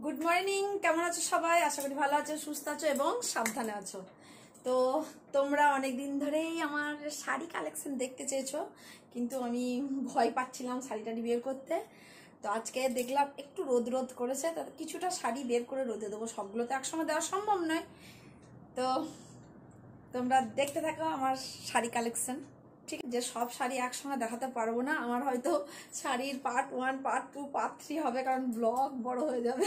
Good morning, কেমন আছো সবাই? আশা করি ভালো আছো, সুস্থ আছো এবং সাবধানে আছো। তো তোমরা অনেকদিন ধরেই আমার শাড়ি কালেকশন দেখতে চেয়েছো, কিন্তু আমি ভয় পাচ্ছিলাম শাড়িটা বের করতে। তো আজকে দেখলাম একটু রোদ রোদ করেছে, তো কিছুটা শাড়ি বের করে রোদে দেবো। সবগুলো তো একসঙ্গে দেওয়া সম্ভব নয়। তো তোমরা দেখতে থাকো আমার শাড়ি কালেকশন। ঠিক যে সব শাড়ি একসঙ্গে দেখাতে পারবো না, আমার হয়তো শাড়ির পার্ট 1, পার্ট 2, পার্ট 3 হবে, কারণ ব্লগ বড় হয়ে যাবে।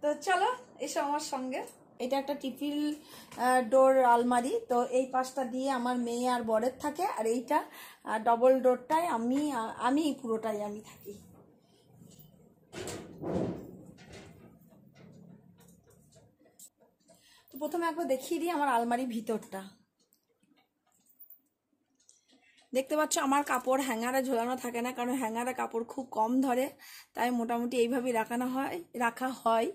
তো চলো এসো আমার সঙ্গে। এটা একটা টিফিল ডোর আলমারি। তো এই পাশটা দিয়ে আমার মেয়ে আর বরের থাকে, আর এইটা ডবল ডোরটায় আমি পুরোটাই আমি থাকি। তো প্রথমে একবার দেখিয়ে দিই আমার আলমারির ভিতরটা। দেখতে পাচ্ছ আমার কাপড় হ্যাঙ্গারে ঝোলানো থাকে না, কারণ হ্যাঙ্গারে কাপড় খুব কম ধরে, তাই মোটামুটি এইভাবেই রাখা হয়।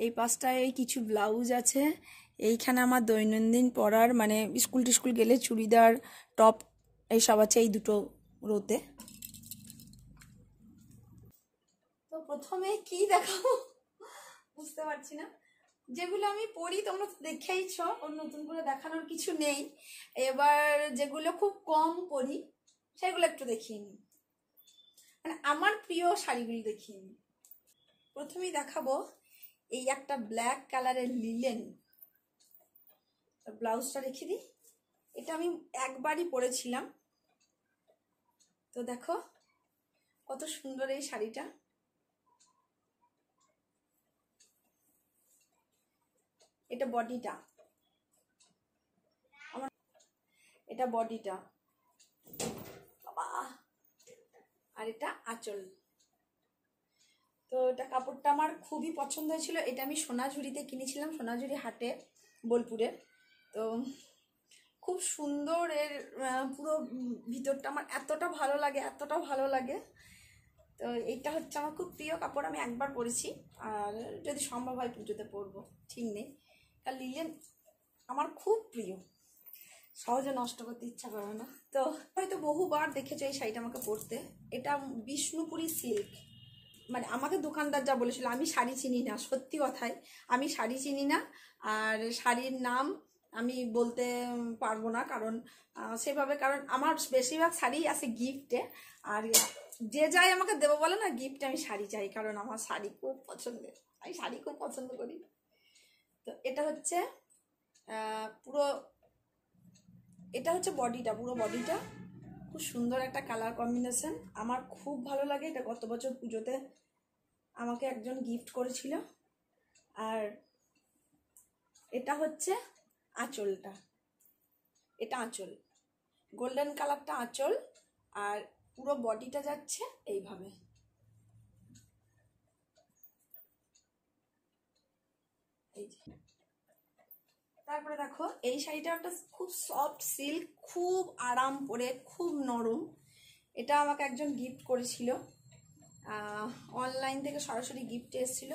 এই পাশটায় কিছু ব্লাউজ আছে। এইখানে আমার দৈনন্দিন পরার মানে স্কুল টিস্কুল গেলে চুড়িদার, টপ এইসব আছে এই দুটো রোতে। তো প্রথমে কি দেখাবো বুঝতে পারছি না। যেগুলো আমি পরি তোমরা তো দেখেইছ, ওর নতুন করে দেখানোর কিছু নেই। এবার যেগুলো খুব কম পরি সেগুলো একটু দেখিয়ে নিই, মানে আমার প্রিয় শাড়িগুলো দেখিয়ে নিই। প্রথমেই দেখাবো এই একটা ব্ল্যাক কালারের লিলেন ব্লাউজটা রেখে দিই। এটা আমি একবারই পরেছিলাম। তো দেখো কত সুন্দর এই শাড়িটা। এটা বডিটা, আমার এটা বডিটা বাবা, আর এটা আঁচল। তো এটা কাপড়টা আমার খুবই পছন্দ হয়েছিল। এটা আমি সোনাঝুরিতে কিনেছিলাম, সোনাঝুরি হাটে, বোলপুরে। তো খুব সুন্দর এর পুরো ভিতরটা আমার এতটা ভালো লাগে, এতটা ভালো লাগে। তো এইটা হচ্ছে আমার খুব প্রিয় কাপড়, আমি একবার পরেছি, আর যদি সম্ভব হয় পুজোতে পরবো, ঠিক নেই। কারণ লিলেন আমার খুব প্রিয়, সহজে নষ্ট করতে ইচ্ছা করে না। তো হয়তো বহুবার দেখেছো এই শাড়িটা আমাকে পরতে। এটা বিষ্ণুপুরি সিল্ক, মানে আমাকে দোকানদার যা বলেছিল, আমি শাড়ি চিনি না, সত্যি কথাই আমি শাড়ি চিনি না। আর শাড়ির নাম আমি বলতে পারবো না, কারণ সেভাবে, কারণ আমার বেশিরভাগ শাড়ি আছে গিফটে। আর যে যাই আমাকে দেবো বলে না গিফটে, আমি শাড়ি চাই, কারণ আমার শাড়ি খুব পছন্দের, আমি শাড়ি খুব পছন্দ করি। তো এটা হচ্ছে এটা হচ্ছে বডিটা, পুরো বডিটা খুব সুন্দর একটা কালার কম্বিনেশন, আমার খুব ভালো লাগে। এটা গত বছর পুজোতে আমাকে একজন গিফট করেছিল। আর এটা হচ্ছে আঁচলটা, এটা আঁচল, গোল্ডেন কালারটা আঁচল, আর পুরো বডিটা যাচ্ছে এইভাবে। এই যে তারপরে দেখো এই শাড়িটা একটা খুব সফট সিল্ক, খুব আরাম পরে, খুব নরম। এটা আমাকে একজন গিফট করেছিল, অনলাইন থেকে সরাসরি গিফট এসেছিল।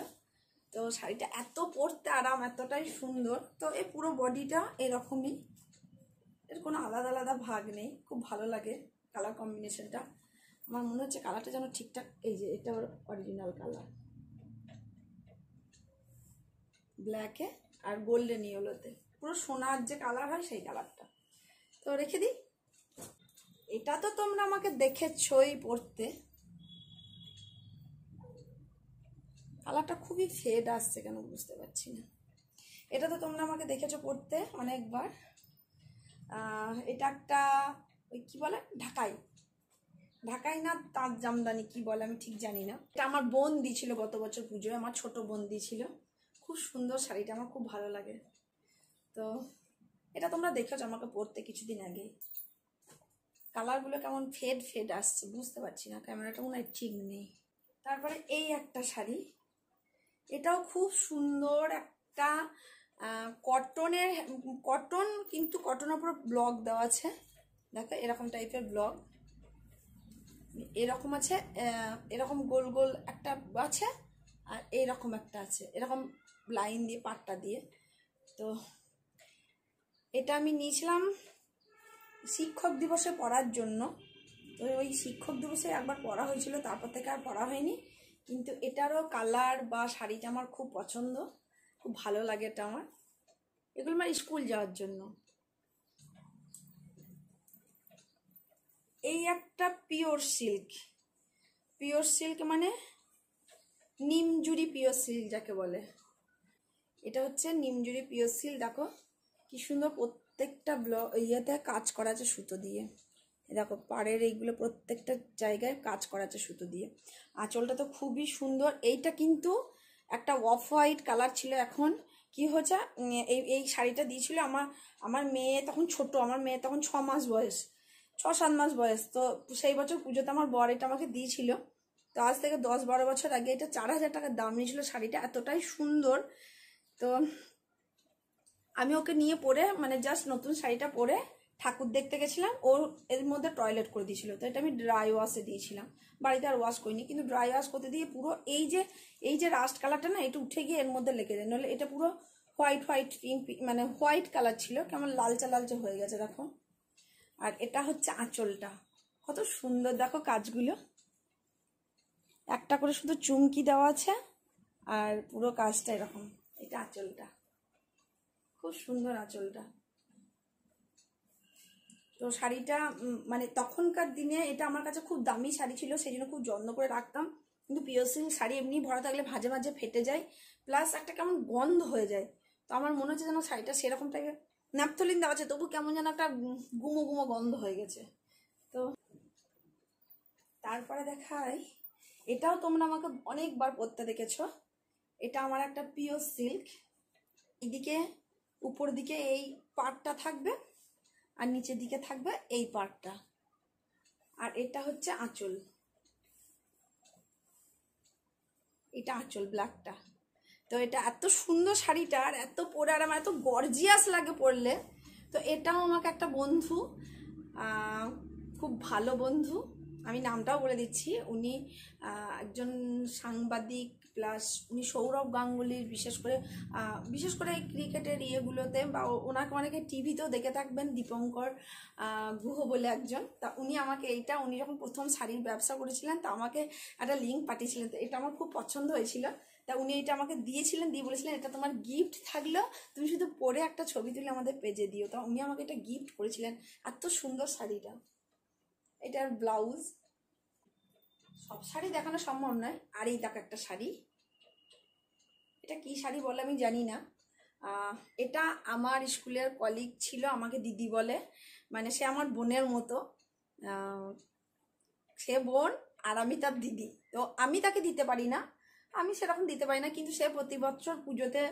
তো শাড়িটা এত পরতে আরাম, এতটাই সুন্দর। তো এই পুরো বডিটা এরকমই, এর কোনো আলাদা আলাদা ভাগ নেই, খুব ভালো লাগে কালার কম্বিনেশনটা। আমার মনে হচ্ছে কালারটা যেন ঠিকঠাক, এই যে এটা অরিজিনাল কালার, ব্ল্যাকে আর গোল্ডেন ইয়েলোতে, পুরো সোনার যে কালার হয় সেই কালারটা। তো রেখে দিই। এটা তো তোমরা আমাকে দেখেছই পরতে, কালারটা খুবই ফেড আসছে কেন বুঝতে পারছি না। এটা তো তোমরা আমাকে দেখেছো পরতে অনেকবার। এটা একটা ওই কি বলে ঢাকাই, ঢাকাই না তাঁত জামদানি কি বলে আমি ঠিক জানি না। এটা আমার বোন দিয়েছিল গত বছর পুজোয়, আমার ছোট বোন দিয়েছিল। খুব সুন্দর শাড়িটা, আমার খুব ভালো লাগে। তো এটা তোমরা দেখেছো আমাকে পরতে কিছুদিন আগে। কালারগুলো কেমন ফেড ফেড আসছে বুঝতে পারছি না, ক্যামেরাটা মনে হয় ঠিক নেই। তারপরে এই একটা শাড়ি, এটাও খুব সুন্দর একটা কটনের, কটন, কিন্তু কটনের উপর ব্লক দেওয়া আছে। দেখো এরকম টাইপের ব্লক, এরকম আছে, এরকম গোল গোল একটা আছে, আর এইরকম একটা আছে, এরকম লাইন দিয়ে পাটটা দিয়ে। তো এটা আমি নিয়েছিলাম শিক্ষক দিবসে পরার জন্য। তো ওই শিক্ষক দিবসে একবার পরা হয়েছিল, তারপর থেকে আর পরা হয়নি। কিন্তু এটারও কালার বা শাড়িটা আমার খুব পছন্দ, খুব ভালো লাগে এটা আমার। এগুলো আমার স্কুল যাওয়ার জন্য। এই একটা পিওর সিল্ক, পিওর সিল্ক মানে নিমজুরি পিওর সিল্ক যাকে বলে, এটা হচ্ছে নিমজুরি পিওর সিল্ক। দেখো কি সুন্দর প্রত্যেকটা ইয়েতে কাজ করা আছে সুতো দিয়ে। দেখো পাড়ের এইগুলো প্রত্যেকটা জায়গায় কাজ করা আছে সুতো দিয়ে। আঁচলটা তো খুবই সুন্দর। এইটা কিন্তু একটা অফ হোয়াইট কালার ছিল, এখন কি হয়েছে, এই এই শাড়িটা দিয়েছিল আমার মেয়ে তখন ছোট, আমার মেয়ে তখন 6 মাস বয়স, 6-7 মাস বয়স। তো সেই বছর পুজোতে আমার বর এটা আমাকে দিয়েছিল। তো আজ থেকে 10-12 বছর আগে এটা 4,000 টাকার দাম নিয়েছিল শাড়িটা, এতটাই সুন্দর। তো আমি ওকে নিয়ে পরে মানে জাস্ট নতুন শাড়িটা পরে ঠাকুর দেখতে গেছিলাম, ওর এর মধ্যে টয়লেট করে দিয়েছিল। তো এটা আমি ড্রাই ওয়াশে দিয়েছিলাম, বাড়িতে আর ওয়াশ করিনি। কিন্তু ড্রাই ওয়াশ করতে দিয়ে পুরো এই যে রাস্ট কালারটা না, এটা উঠে গিয়ে এর মধ্যে লেগে যায়, নাহলে এটা পুরো হোয়াইট হোয়াইট পিঙ্ক মানে হোয়াইট কালার ছিল, কেমন লালচে লালচে হয়ে গেছে দেখো। আর এটা হচ্ছে আঁচলটা, কত সুন্দর দেখো কাজগুলো, একটা করে শুধু চুমকি দেওয়া আছে আর পুরো কাজটা এরকম। এটা আঁচলটা, খুব সুন্দর আঁচলটা। তো শাড়িটা মানে তখনকার দিনে এটা আমার কাছে খুব দামি শাড়ি ছিল, সেই জন্য খুব যত্ন করে রাখতাম। কিন্তু পিওর সিল্ক শাড়ি এমনি ভরা থাকলে মাঝে মাঝে ফেটে যায়, প্লাস একটা কেমন গন্ধ হয়ে যায়। তো আমার মনে হচ্ছে যেন শাড়িটা সেরকম টাইপের, ন্যাপথলিন দেওয়া আছে তবু কেমন যেন একটা গুমো গুমো গন্ধ হয়ে গেছে। তো তারপরে দেখাই, এটাও তোমরা আমাকে অনেকবার পরতে দেখেছো। এটা আমার একটা পিওর সিল্ক, এদিকে উপর দিকে এই পাড়টা থাকবে আর নিচের দিকে থাকবে এই পার্টটা। আর এটা হচ্ছে আঁচল, এটা আঁচল ব্ল্যাকটা। তো এটা এত সুন্দর শাড়িটা, আর এত পরে আর আমার এত গর্জিয়াস লাগে পরলে। তো এটাও আমাকে একটা বন্ধু, খুব ভালো বন্ধু, আমি নামটাও বলে দিচ্ছি, উনি একজন সাংবাদিক, প্লাস উনি সৌরভ গাঙ্গুলির বিশেষ করে এই ক্রিকেটের ইয়েগুলোতে, বা ওনাকে অনেকে টিভিতেও দেখে থাকবেন, দীপঙ্কর গুহ বলে একজন। তা উনি আমাকে উনি যখন প্রথম শাড়ির ব্যবসা করেছিলেন, তা আমাকে একটা লিঙ্ক পাঠিয়েছিলেন। তো এটা আমার খুব পছন্দ হয়েছিল। তা উনি এটা আমাকে দিয়েছিলেন, দিয়ে বলেছিলেন এটা তোমার গিফট থাকলো, তুমি শুধু পরে একটা ছবি তুলে আমাদের পেজে দিও। তা উনি আমাকে এটা গিফট করেছিলেন, এত সুন্দর শাড়িটা। এটার ব্লাউজ, সব শাড়ি দেখানো সম্ভব নয়। আর এই দেখো একটা শাড়ি, এটা কি শাড়ি বলে আমি জানি না। এটা আমার স্কুলের কলিগ ছিল, আমাকে দিদি বলে, মানে সে আমার বোনের মতো। সে বোন আর আমি তার দিদি। তো আমি তাকে দিতে পারি না, আমি সেরকম দিতে পারি না, কিন্তু সে প্রতি বছর পুজোতে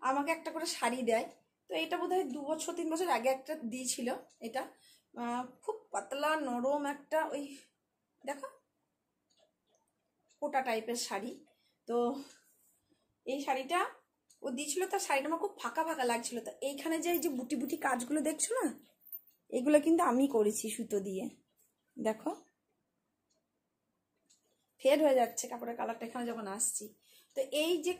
আমাকে একটা করে শাড়ি দেয়। তো এটা বোধহয় 2-3 বছর আগে একটা দিয়েছিল। এটা খুব পাতলা নরম একটা, ওই দেখো কোটা টাইপের শাড়ি। তো এই শাড়িটা ও দিয়েছিল, তার শাড়িটা আমার খুব ফাঁকা ফাঁকা লাগছিল। তো এইখানে যে এই যে বুটি বুটি কাজগুলো দেখছো না, এগুলো কিন্তু আমি করেছি সুতো দিয়ে। দেখো ফেড হয়ে যাচ্ছে কাপড়ের কালারটা এখানে যখন আসছি। তো এই যে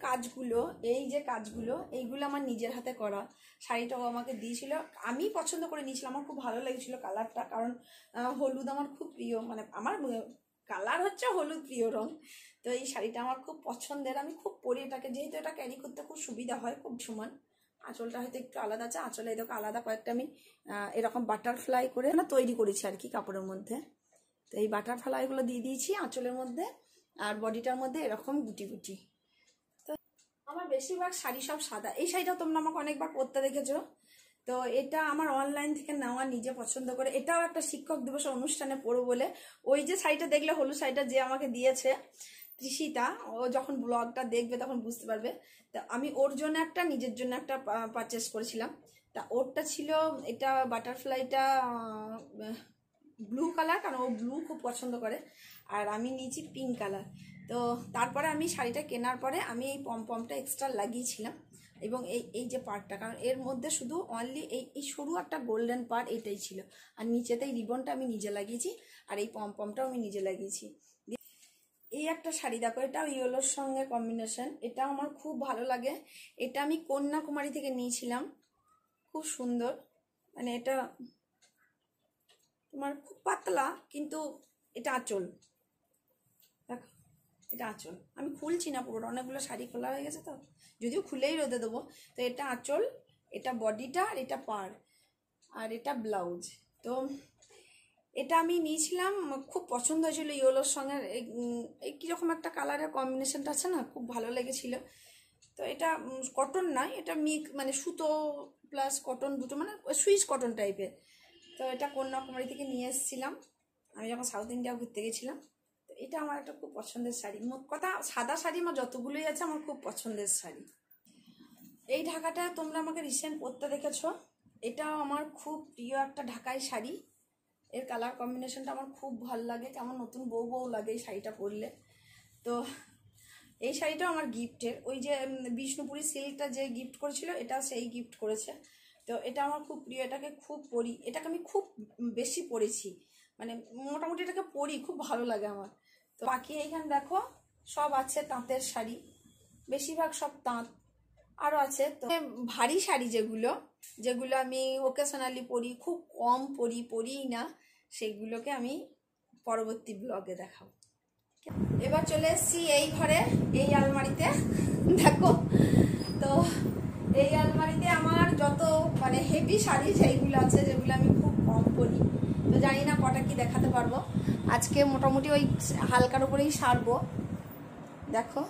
কাজগুলো এইগুলো আমার নিজের হাতে করা। শাড়িটাও আমাকে দিয়েছিল, আমি পছন্দ করে নিয়েছিলাম, আমার খুব ভালো লেগেছিল কালারটা। কারণ হলুদ আমার খুব প্রিয়, মানে আমার কালার হচ্ছে হলুদ, প্রিয় রং। তো এই শাড়িটা আমার খুব পছন্দের, আমি খুব পরি এটাকে, যেহেতু এটা ক্যারি করতে খুব সুবিধা হয়, খুব সমান। আঁচলটা হয়তো একটু আলাদা আছে, আঁচলে এরকম আলাদা কয়েকটা আমি এরকম বাটারফ্লাই করে না তৈরি করেছি আর কি কাপড়ের মধ্যে। তো এই বাটারফ্লাইগুলো দিয়ে দিয়েছি আঁচলের মধ্যে, আর বডিটার মধ্যে এরকম গুটি গুটি। তো আমার বেশিরভাগ শাড়ি সব সাদা। এই শাড়িটাও তোমরা আমাকে অনেকবার পরতে দেখেছো। তো এটা আমার অনলাইন থেকে নেওয়া, নিজে পছন্দ করে। এটাও একটা শিক্ষক দিবসের অনুষ্ঠানে পরবো বলে, ওই যে শাড়িটা দেখলে হলুদ শাড়িটা যে আমাকে দিয়েছে তৃষিতা, ও যখন ব্লগটা দেখবে তখন বুঝতে পারবে। তা আমি ওর জন্য একটা, নিজের জন্য একটা পারচেস করেছিলাম। তা ওরটা ছিল এটা বাটারফ্লাইটা ব্লু কালার, কারণ ও ব্লু খুব পছন্দ করে, আর আমি নিয়েছি পিঙ্ক কালার। তো তারপরে আমি শাড়িটা কেনার পরে আমি এই পমপমটা এক্সট্রা লাগিয়েছিলাম, এবং এই যে পার্টটা, কারণ এর মধ্যে শুধু অনলি এই সরু একটা গোল্ডেন পার্ট এইটাই ছিল, আর নিচেতে এই রিবনটা আমি নিজে লাগিয়েছি, আর এই পমপমটাও আমি নিজে লাগিয়েছি। এই একটা শাড়ি দেখো, এটাও ইয়েলোর সঙ্গে কম্বিনেশন, এটাও আমার খুব ভালো লাগে। এটা আমি কন্যাকুমারী থেকে নিয়েছিলাম, খুব সুন্দর। মানে এটা তোমার খুব পাতলা, কিন্তু এটা আঁচল দেখো, এটা আঁচল, আমি খুলছি না পুরোটা, অনেকগুলো শাড়ি খোলা হয়ে গেছে তো, যদিও খুলেই রোদে দেবো। তো এটা আঁচল, এটা বডিটা, আর এটা পার, আর এটা ব্লাউজ। তো এটা আমি নিয়েছিলাম, খুব পছন্দ হয়েছিল ইয়েলোর সঙ্গে, এই কীরকম একটা কালারের কম্বিনেশনটা আছে না, খুব ভালো লেগেছিল। তো এটা কটন নয়, এটা মানে সুতো প্লাস কটন দুটো, মানে সুইস কটন টাইপের। তো এটা কন্যাকুমারী থেকে নিয়ে এসেছিলাম আমি যখন সাউথ ইন্ডিয়া ঘুরতে গেছিলাম। তো এটা আমার একটা খুব পছন্দের শাড়ি, মোট কথা সাদা শাড়ি আমার যতগুলোই আছে আমার খুব পছন্দের শাড়ি। এই ঢাকাটা তোমরা আমাকে রিসেন্ট পরতে দেখেছো, এটাও আমার খুব প্রিয় একটা ঢাকাই শাড়ি। এর কালার কম্বিনেশনটা আমার খুব ভালো লাগে, কেমন নতুন বউ বউ লাগে এই শাড়িটা পরলে। তো এই শাড়িটাও আমার গিফটের, ওই যে বিষ্ণুপুরি সিল্কটা যে গিফট করেছিল, এটা সেই গিফট করেছে। তো এটা আমার খুব প্রিয়, এটাকে খুব পরি, এটাকে আমি খুব বেশি পরেছি, মানে মোটামুটি এটাকে পরি, খুব ভালো লাগে আমার। তো বাকি এইখানে দেখো সব আছে তাঁতের শাড়ি, বেশিরভাগ সব তাঁত, আরও আছে। তো ভারী শাড়ি যেগুলো আমি ওকেশনালি পরি, খুব কম পরিই না, সেগুলোকে আমি পরবর্তী ব্লগে দেখাবো। এবার চলে এসেছি এই ঘরে, এই আলমারিতে দেখো। তো এই আলমারিতে আমার যত মানে হেভি শাড়ি যেইগুলো আছে, যেগুলো আমি খুব কম পরি, তো জানি না কটা কি দেখাতে পারবো। আজকে মোটামুটি ওই হালকার উপরেই সারবো। দেখো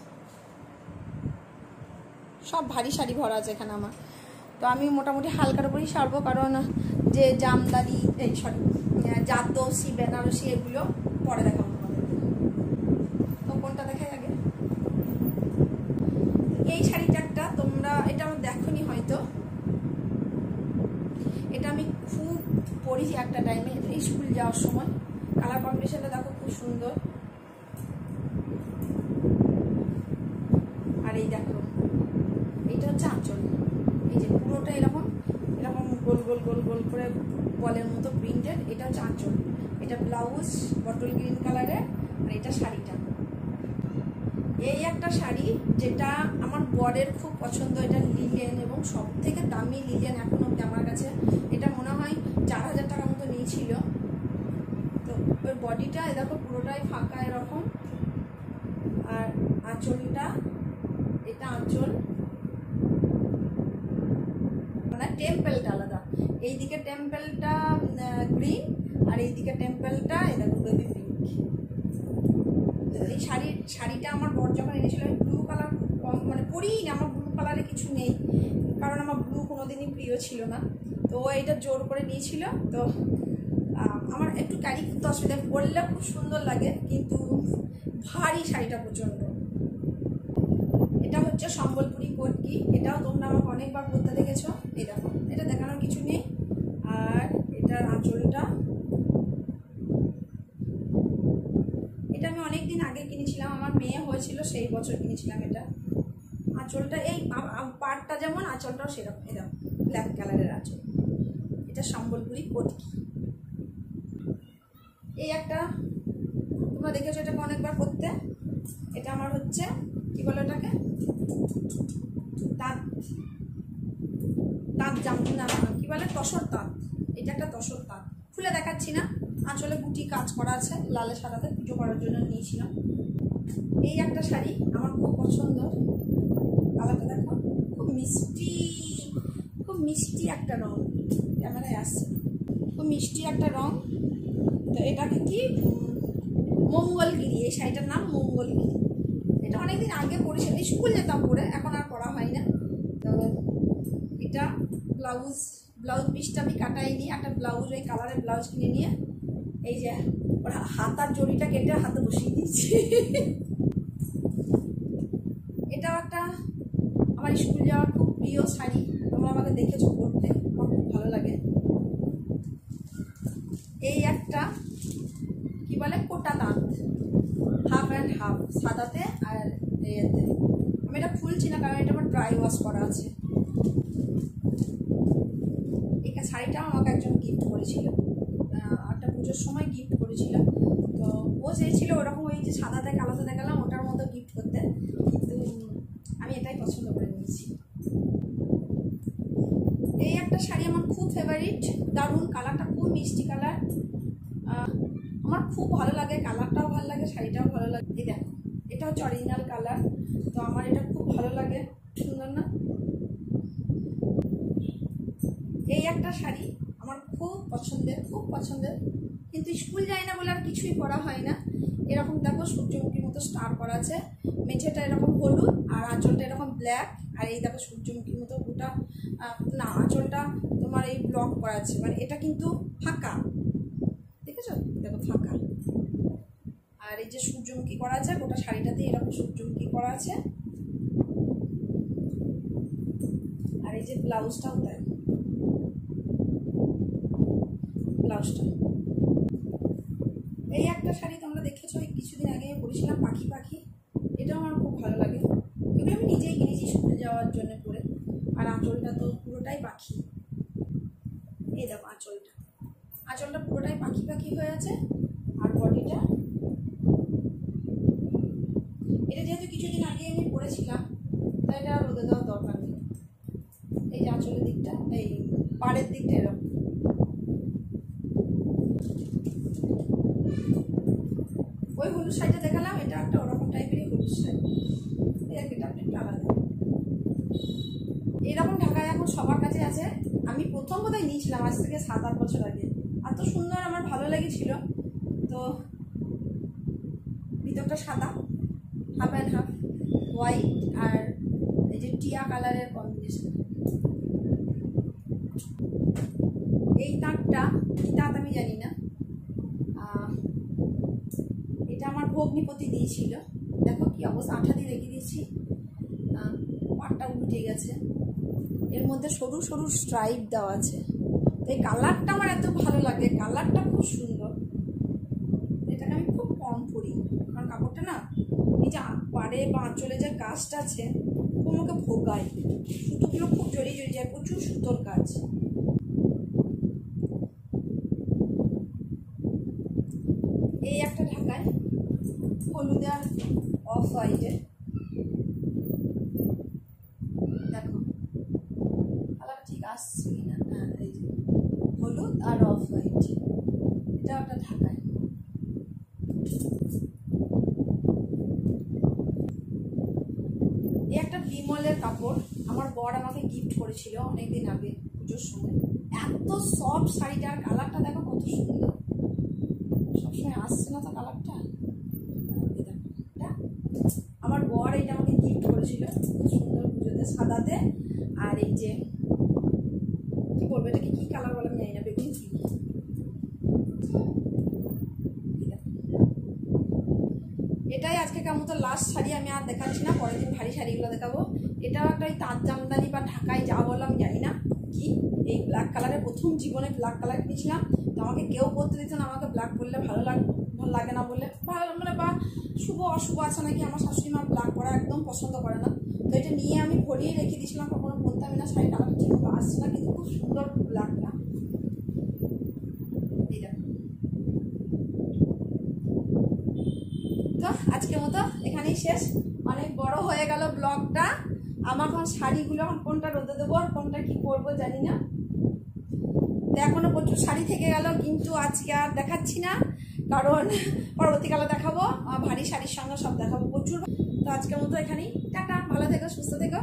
সব ভারী শাড়ি ভরা আছে এখানে আমার, তো আমি মোটামুটি হালকার উপরেই সারবো, কারণ যে জামদানি এই সরি জারদৌসি বেনারসি এগুলো পরে দেখাবো। তো কোনটা দেখাই আগে? এই শাড়িটা একটা, তোমরা এটা আমার দেখোনি হয়তো, এটা আমি খুব পরি একটা টাইমে, এই স্কুল যাওয়ার সময়। কালার কম্বিনেশনটা দেখো খুব সুন্দর। আর এই দেখো এইটা হচ্ছে আঁচল, এই যে পুরোটা এরকম এরকম গোল গোল গোল গোল করে বলের মতো প্রিন্টেড, এটা হচ্ছে আঁচল। এটা ব্লাউজ বটল গ্রিন কালারের, আর এটা শাড়িটা। এই একটা শাড়ি যেটা আমার বরের খুব পছন্দ, এটা লিলেন, এবং সব থেকে দামি লিলেন এখন অব্দি আমার কাছে। এটা মনে হয় 4000 টাকার মতো নিয়েছিল। তো ওই বডিটা দেখো পুরোটাই ফাঁকা এরকম, আর আঁচলটা, এটা আঁচল, মানে টেম্পেলটা আলাদা, এইদিকে টেম্পেলটা গ্রিন, আর এইদিকে টেম্পেলটা এটা বেবি পিঙ্ক। এই শাড়িটা আমার বর যখন এনেছিল, আমি ব্লু কালার কম মানে পরিই না, আমার ব্লু কালারে কিছু নেই, কারণ আমার ব্লু কোনোদিনই প্রিয় ছিল না। তো ও এইটা জোর করে নিয়েছিল। তো আমার একটু ক্যারি করতে অসুবিধা, পরলে খুব সুন্দর লাগে, কিন্তু ভারী শাড়িটা প্রচণ্ড। এটা হচ্ছে সম্বলপুরি কোটকি, এটাও তোমরা আমাকে অনেকবার পরতে দেখেছো। এই দেখো, এটা দেখানোর কিছু নেই। আর এটার আঁচলটা, এটা আমি অনেকদিন আগে কিনেছিলাম, আমার মেয়ে হয়েছিল সেই বছর কিনেছিলাম এটা। আঁচলটা এই পাড়টা যেমন, আঁচলটাও সেরকম, এরকম ব্ল্যাক কালারের আঁচল। এটা সম্বলপুরি কোটকি। এই একটা তোমরা দেখেছো, এটাকে অনেকবার পরতে। এটা আমার হচ্ছে কি বলো এটাকে, তাঁত না কি বলে, তসর তাঁত। এটা একটা তসর তাঁত, খুলে দেখাচ্ছি না, আঁচলে গুটি কাজ করা আছে লালে সাদাতে, পুজো করার জন্য নিয়েছিলাম। এই একটা শাড়ি আমার খুব পছন্দ, কালারটা দেখো খুব মিষ্টি একটা রং, ক্যামেরায় আসছে, খুব মিষ্টি একটা রং। তো এটাকে কি মঙ্গলগিরি, এই শাড়িটার নাম মঙ্গলগিরি। এটা অনেকদিন আগে পরেছিলাম, স্কুল যেতাম পরে, এখন আর পরা হয় না। তো এটা ব্লাউজ পিসটা আমি কাটাইনি, একটা ব্লাউজ ওই কালারের ব্লাউজ কিনে নিয়ে এই যে ওর হাতার জড়িটা কেটে হাতে বসিয়ে দিয়েছি। এটাও একটা আমার স্কুল যাওয়ার খুব প্রিয় শাড়ি, তোমরা আমাকে দেখেছো পরতে, আমার খুব ভালো লাগে। এই একটা কি বলে, কোটা তাঁত, হাফ অ্যান্ড হাফ, সাদাতে আর এতে। আমি এটা খুলছি না, কারণ এটা আমার ড্রাই ওয়াশ করা আছে। এই শাড়িটা আমাকে একজন গিফট করেছিল, একটা পুজোর সময় গিফট করেছিল। তো ও চেয়েছিল ওরকম ওই যে সাদাতে কালোতে দেখালাম ওটার মতো গিফট করতে, কিন্তু আমি এটাই পছন্দ করে নিয়েছি। এই একটা শাড়ি আমার খুব ফেভারিট, দারুণ, কালারটা খুব মিষ্টি কালার, আমার খুব ভালো লাগে, কালারটাও ভালো লাগে, শাড়িটাও ভালো লাগে। এই দেখো, এটা হচ্ছে অরিজিনাল কালার। তো আমার এটা খুব ভালো লাগে, সুন্দর না? এই একটা শাড়ি আমার খুব পছন্দের, খুব পছন্দের, কিন্তু স্কুল যাই না বলে আর কিছুই পরা হয় না। এরকম দেখো সূর্যমুখীর মতো স্টার করা আছে, মেঝেটা এরকম হলুদ আর আঁচলটা এরকম ব্ল্যাক। আর এই দেখো সূর্যমুখীর মতো গোটা, না আঁচলটা তোমার এই ব্লক করা আছে, মানে এটা কিন্তু ফাঁকা, দেখেছো? দেখো ফাঁকা। আর এই যে সূর্যমুখী করা আছে গোটা শাড়িটাতে, এরকম সূর্যমুখী করা আছে। আর এই যে ব্লাউজটাও তাই, ব্লাউজটা। এই একটা শাড়ি তোমরা দেখেছো, এই কিছুদিন আগে পরেছিলাম, পাখি পাখি। এটাও আমার খুব ভালো লাগে। এগুলো আমি নিজেই কিনেছি স্কুল যাওয়ার জন্য পরে। আর আঁচলটা তো পুরোটাই পাখি। এই দেখো আঁচলটা, আঁচলটা পুরোটাই পাখি পাখি হয়ে আছে। আর বডিটা, এটা যেহেতু কিছুদিন আগে আমি পরেছিলাম তাই এটা রোদে দেওয়ার দরকার নেই। এই যে আঁচলের দিকটা, এই পাড়ের দিকটা এরকম। ওই হলুদ শাড়িটা দেখালাম, এটা একটা ওরকম টাইপেরই হলুদ শাড়ি, এটা একটু আলাদা। এরকম ঢাকায় এখন সবার কাছে আছে। আমি প্রথম বোধহয় নিয়েছিলাম আজ থেকে 7-8 বছর আগে। এত সুন্দর, আমার ভালো লেগেছিল। তো ভিতরটা সাদা, হাফ অ্যান্ড হাফ হোয়াইট, আর এই যে টিয়া কালারের কম্বিনেশন। এই তাঁতটা কি তাঁত আমি জানি না, এটা আমার ভগ্নিপতি দিয়েছিল। দেখো কি অবস্থা, আঠা দিয়ে রেখে দিয়েছি, পাটটা উঠে গেছে। এর মধ্যে সরু সরু স্ট্রাইপ দেওয়া আছে। তো এই কালারটা আমার এত ভালো লাগে, কালারটা খুব সুন্দর। এটাকে আমি খুব কম পরি, কারণ কাপড়টা না এই যে পাড়ে বা আঁচলে যে কাজটা আছে খুব আমাকে ভোগায়, সুতোগুলো খুব জড়িয়ে জড়িয়ে যায়, প্রচুর সুতোর কাজ। এই একটা ঢাকায় হলুদ আর অফ হোয়াইটে, দেখো কালার ঠিক আসছে কিনা। হ্যাঁ, এই যে হলুদ আর অফ হোয়াইট, এটা একটা ঢাকায়। এই একটা বিমলের কাপড়, আমার বর আমাকে গিফট করেছিল অনেকদিন আগে পুজোর সময়। এত সফট শাড়িটার কালারটা দেখো কত সুন্দর, সবসময় আসছে না তো কালারটা। আমার বর এইটা আমাকে গিফট করেছিল, খুব সুন্দর পুজোতে, সাদাতে। আর এই যে কি বলবো, এটাকে কি কালার বলে আমি জানি না, বেগুনি কি। এটাই আজকে কেমন তো লাস্ট শাড়ি, আমি আর দেখাচ্ছি না, পরের দিন ভারী শাড়িগুলো দেখাবো। এটাও একটা ওই তাঁত জামদানি বা ঢাকায় যা বললাম আমি জানি না কি। এই ব্ল্যাক কালারের প্রথম জীবনে ব্ল্যাক কালার কিনেছিলাম। তো আমাকে কেউ পরতে দিত না, আমাকে ব্ল্যাক পরলে ভালো লাগে না বলে, ভালো মানে বা শুভ অশুভ আছে নাকি, আমার শাশুড়ি মা ব্ল্যাক পরা একদম পছন্দ করে না। তো এটা নিয়ে আমি ভরিয়ে রেখে দিয়েছিলাম, কখনো পরতামই না, শাড়ি কালার ঠিক মতো আসছে না, কিন্তু খুব সুন্দর ব্ল্যাকটা। তো আজকের মতো এখানেই শেষ, অনেক বড় হয়ে গেল ব্লগটা। আমার এখন শাড়িগুলো এখন কোনটা রোদে দেবো আর কোনটা কি করবো জানি না। এখনো প্রচুর শাড়ি থেকে গেল, কিন্তু আজকে আর দেখাচ্ছি না, কারণ পরবর্তীকালে দেখাবো, ভারী শাড়ির সঙ্গে সব দেখাবো প্রচুর। তো আজকের মতো এখানেই, টাটা, ভালো থেকো, সুস্থ থেকো।